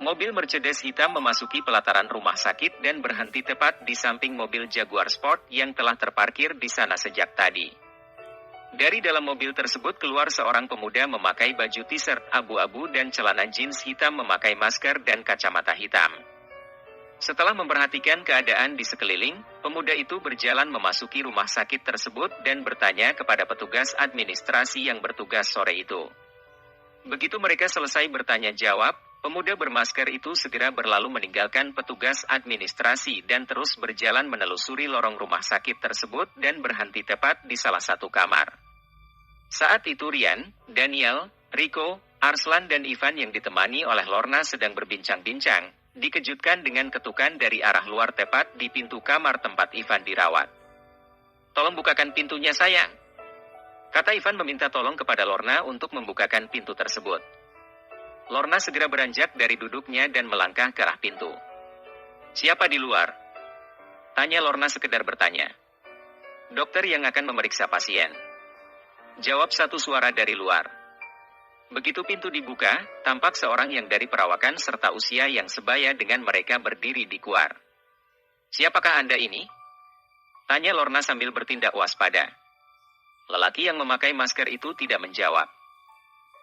Mobil Mercedes hitam memasuki pelataran rumah sakit dan berhenti tepat di samping mobil Jaguar Sport yang telah terparkir di sana sejak tadi. Dari dalam mobil tersebut keluar seorang pemuda memakai baju t-shirt abu-abu dan celana jeans hitam memakai masker dan kacamata hitam. Setelah memperhatikan keadaan di sekeliling, pemuda itu berjalan memasuki rumah sakit tersebut dan bertanya kepada petugas administrasi yang bertugas sore itu. Begitu mereka selesai bertanya jawab, pemuda bermasker itu segera berlalu meninggalkan petugas administrasi dan terus berjalan menelusuri lorong rumah sakit tersebut dan berhenti tepat di salah satu kamar. Saat itu Rian, Daniel, Rico, Arslan dan Ivan yang ditemani oleh Lorna sedang berbincang-bincang, dikejutkan dengan ketukan dari arah luar tepat di pintu kamar tempat Ivan dirawat. "Tolong bukakan pintunya sayang," kata Ivan meminta tolong kepada Lorna untuk membukakan pintu tersebut. Lorna segera beranjak dari duduknya dan melangkah ke arah pintu. "Siapa di luar?" tanya Lorna sekedar bertanya. "Dokter yang akan memeriksa pasien," jawab satu suara dari luar. Begitu pintu dibuka, tampak seorang yang dari perawakan serta usia yang sebaya dengan mereka berdiri di luar. "Siapakah Anda ini?" tanya Lorna sambil bertindak waspada. Lelaki yang memakai masker itu tidak menjawab.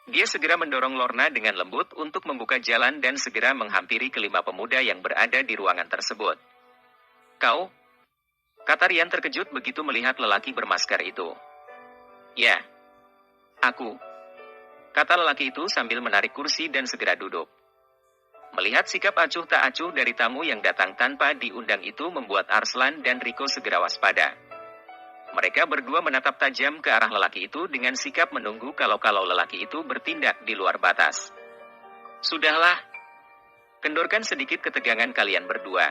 Dia segera mendorong Lorna dengan lembut untuk membuka jalan dan segera menghampiri kelima pemuda yang berada di ruangan tersebut. "Kau?" kata Rian terkejut begitu melihat lelaki bermasker itu. "Ya, aku," kata lelaki itu sambil menarik kursi dan segera duduk. Melihat sikap acuh tak acuh dari tamu yang datang tanpa diundang itu membuat Arslan dan Rico segera waspada. Mereka berdua menatap tajam ke arah lelaki itu dengan sikap menunggu kalau lelaki itu bertindak di luar batas. "Sudahlah, kendorkan sedikit ketegangan kalian berdua.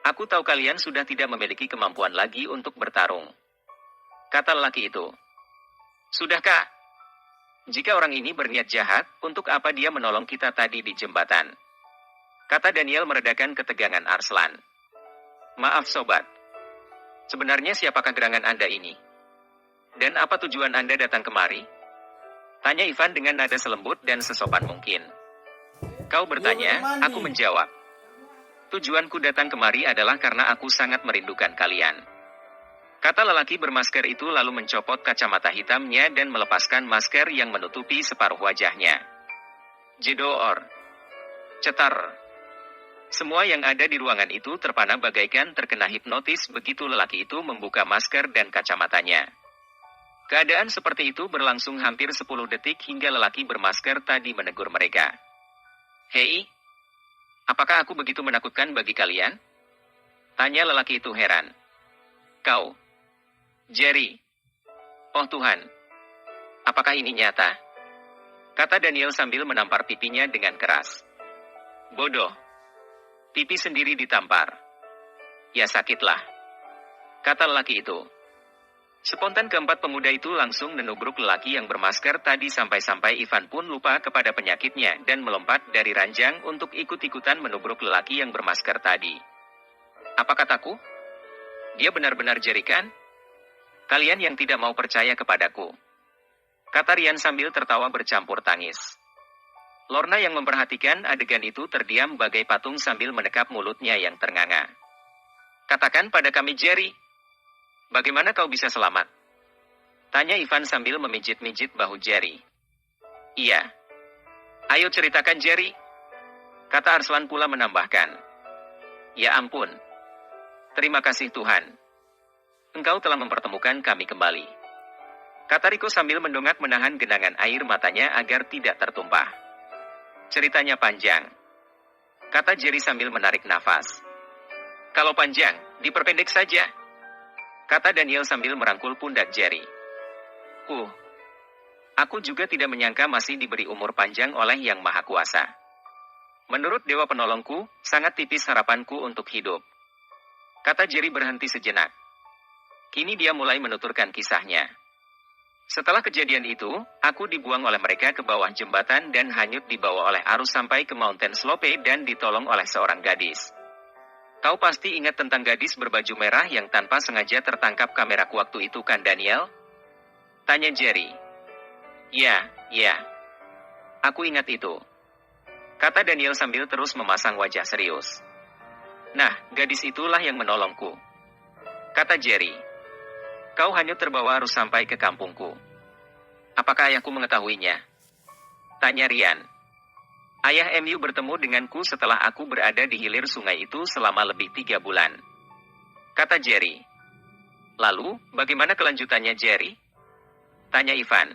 Aku tahu kalian sudah tidak memiliki kemampuan lagi untuk bertarung," kata lelaki itu. "Sudah Kak, jika orang ini berniat jahat, untuk apa dia menolong kita tadi di jembatan?" kata Daniel meredakan ketegangan Arslan. "Maaf sobat. Sebenarnya siapakah gerangan Anda ini? Dan apa tujuan Anda datang kemari?" tanya Ivan dengan nada selembut dan sesopan mungkin. "Kau bertanya, aku menjawab. Tujuanku datang kemari adalah karena aku sangat merindukan kalian," kata lelaki bermasker itu lalu mencopot kacamata hitamnya dan melepaskan masker yang menutupi separuh wajahnya. Jedor. Cetar. Semua yang ada di ruangan itu terpana bagaikan terkena hipnotis begitu lelaki itu membuka masker dan kacamatanya. Keadaan seperti itu berlangsung hampir 10 detik hingga lelaki bermasker tadi menegur mereka. "Hei, apakah aku begitu menakutkan bagi kalian?" tanya lelaki itu heran. "Kau, Jerry. Oh Tuhan, apakah ini nyata?" kata Daniel sambil menampar pipinya dengan keras. "Bodoh. Pipi sendiri ditampar. Ya sakitlah," kata lelaki itu. Spontan keempat pemuda itu langsung menubruk lelaki yang bermasker tadi sampai-sampai Ivan pun lupa kepada penyakitnya dan melompat dari ranjang untuk ikut-ikutan menubruk lelaki yang bermasker tadi. "Apa kataku? Dia benar-benar Jerry kan? Kalian yang tidak mau percaya kepadaku," kata Rian sambil tertawa bercampur tangis. Lorna yang memperhatikan adegan itu terdiam bagai patung sambil menekap mulutnya yang ternganga. "Katakan pada kami Jerry, bagaimana kau bisa selamat?" tanya Ivan sambil memijit-mijit bahu Jerry. "Iya. Ayo ceritakan Jerry," kata Arslan pula menambahkan. "Ya ampun. Terima kasih Tuhan. Engkau telah mempertemukan kami kembali," kata Rico sambil mendongak menahan genangan air matanya agar tidak tertumpah. "Ceritanya panjang," kata Jerry sambil menarik nafas. "Kalau panjang, diperpendek saja," kata Daniel sambil merangkul pundak Jerry. Aku juga tidak menyangka masih diberi umur panjang oleh Yang Maha Kuasa. Menurut Dewa Penolongku, sangat tipis harapanku untuk hidup," kata Jerry berhenti sejenak. Kini dia mulai menuturkan kisahnya. "Setelah kejadian itu, aku dibuang oleh mereka ke bawah jembatan dan hanyut dibawa oleh arus sampai ke Mountain Slope dan ditolong oleh seorang gadis. Kau pasti ingat tentang gadis berbaju merah yang tanpa sengaja tertangkap kameraku waktu itu kan Daniel?" tanya Jerry. Ya, aku ingat itu," Kata Daniel sambil terus memasang wajah serius. Nah, gadis itulah yang menolongku. Kata Jerry. Kau hanyut terbawa arus sampai ke kampungku. Apakah ayahku mengetahuinya? Tanya Rian. Ayah MU bertemu denganku setelah aku berada di hilir sungai itu selama lebih 3 bulan. Kata Jerry. Lalu, bagaimana kelanjutannya Jerry? Tanya Ivan.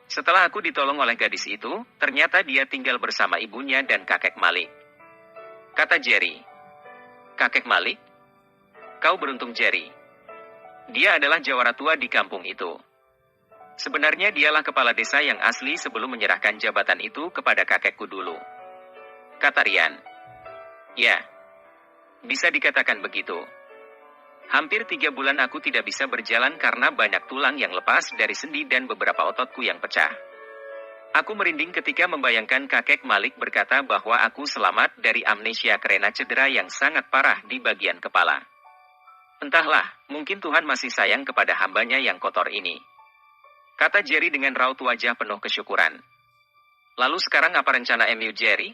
Setelah aku ditolong oleh gadis itu, ternyata dia tinggal bersama ibunya dan kakek Malik. Kata Jerry. Kakek Malik? Kau beruntung Jerry. Dia adalah jawara tua di kampung itu. Sebenarnya dialah kepala desa yang asli sebelum menyerahkan jabatan itu kepada kakekku dulu. Kata Rian. Ya, bisa dikatakan begitu. Hampir 3 bulan aku tidak bisa berjalan karena banyak tulang yang lepas dari sendi dan beberapa ototku yang pecah. Aku merinding ketika membayangkan kakek Malik berkata bahwa aku selamat dari amnesia karena cedera yang sangat parah di bagian kepala. Entahlah, mungkin Tuhan masih sayang kepada hambanya yang kotor ini. Kata Jerry dengan raut wajah penuh kesyukuran. Lalu sekarang apa rencana MU Jerry?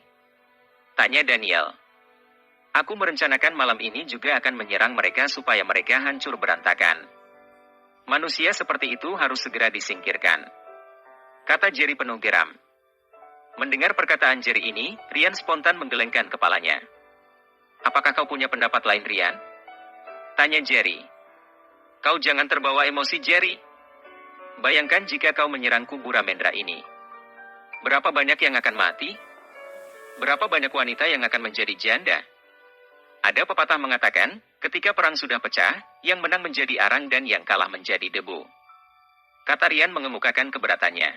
Tanya Daniel. Aku merencanakan malam ini juga akan menyerang mereka supaya mereka hancur berantakan. Manusia seperti itu harus segera disingkirkan. Kata Jerry penuh geram. Mendengar perkataan Jerry ini, Rian spontan menggelengkan kepalanya. Apakah kau punya pendapat lain Rian? Tanya Jerry. Kau jangan terbawa emosi Jerry. Bayangkan jika kau menyerang kubu Ramendra ini. Berapa banyak yang akan mati? Berapa banyak wanita yang akan menjadi janda? Ada pepatah mengatakan, ketika perang sudah pecah, yang menang menjadi arang dan yang kalah menjadi debu. Kata Rian mengemukakan keberatannya.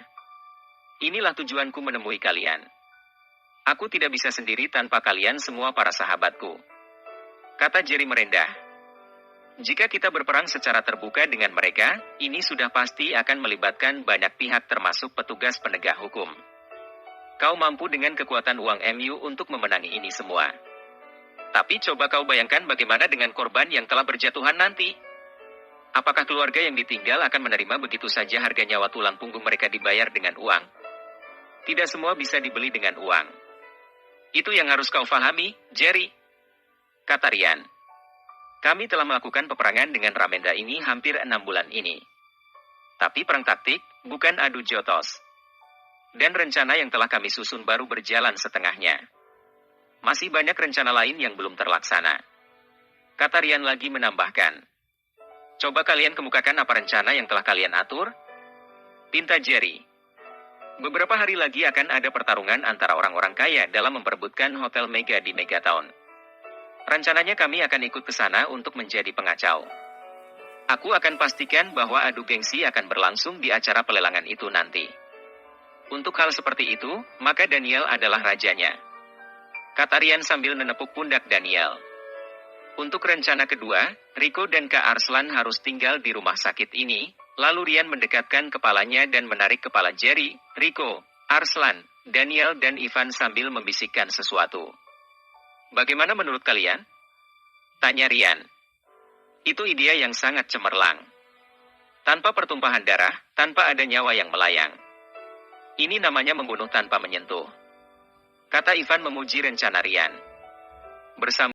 Inilah tujuanku menemui kalian. Aku tidak bisa sendiri tanpa kalian semua para sahabatku. Kata Jerry merendah. Jika kita berperang secara terbuka dengan mereka, ini sudah pasti akan melibatkan banyak pihak termasuk petugas penegak hukum. Kau mampu dengan kekuatan uang MU untuk memenangi ini semua. Tapi coba kau bayangkan bagaimana dengan korban yang telah berjatuhan nanti. Apakah keluarga yang ditinggal akan menerima begitu saja harga nyawa tulang punggung mereka dibayar dengan uang? Tidak semua bisa dibeli dengan uang. Itu yang harus kau pahami, Jerry. Kata Rian. Kami telah melakukan peperangan dengan Ramendra ini hampir 6 bulan ini. Tapi perang taktik, bukan adu jotos. Dan rencana yang telah kami susun baru berjalan setengahnya. Masih banyak rencana lain yang belum terlaksana. Kata Rian lagi menambahkan. Coba kalian kemukakan apa rencana yang telah kalian atur? Pinta Jerry. Beberapa hari lagi akan ada pertarungan antara orang-orang kaya dalam memperebutkan hotel Mega di Megatown. Rencananya kami akan ikut ke sana untuk menjadi pengacau. Aku akan pastikan bahwa adu gengsi akan berlangsung di acara pelelangan itu nanti. Untuk hal seperti itu, maka Daniel adalah rajanya. Kata Rian sambil menepuk pundak Daniel. Untuk rencana kedua, Rico dan Kak Arslan harus tinggal di rumah sakit ini, lalu Rian mendekatkan kepalanya dan menarik kepala Jerry, Rico, Arslan, Daniel dan Ivan sambil membisikkan sesuatu. Bagaimana menurut kalian? Tanya Rian. Itu ide yang sangat cemerlang. Tanpa pertumpahan darah, tanpa ada nyawa yang melayang. Ini namanya membunuh tanpa menyentuh. Kata Ivan memuji rencana Rian. Bersama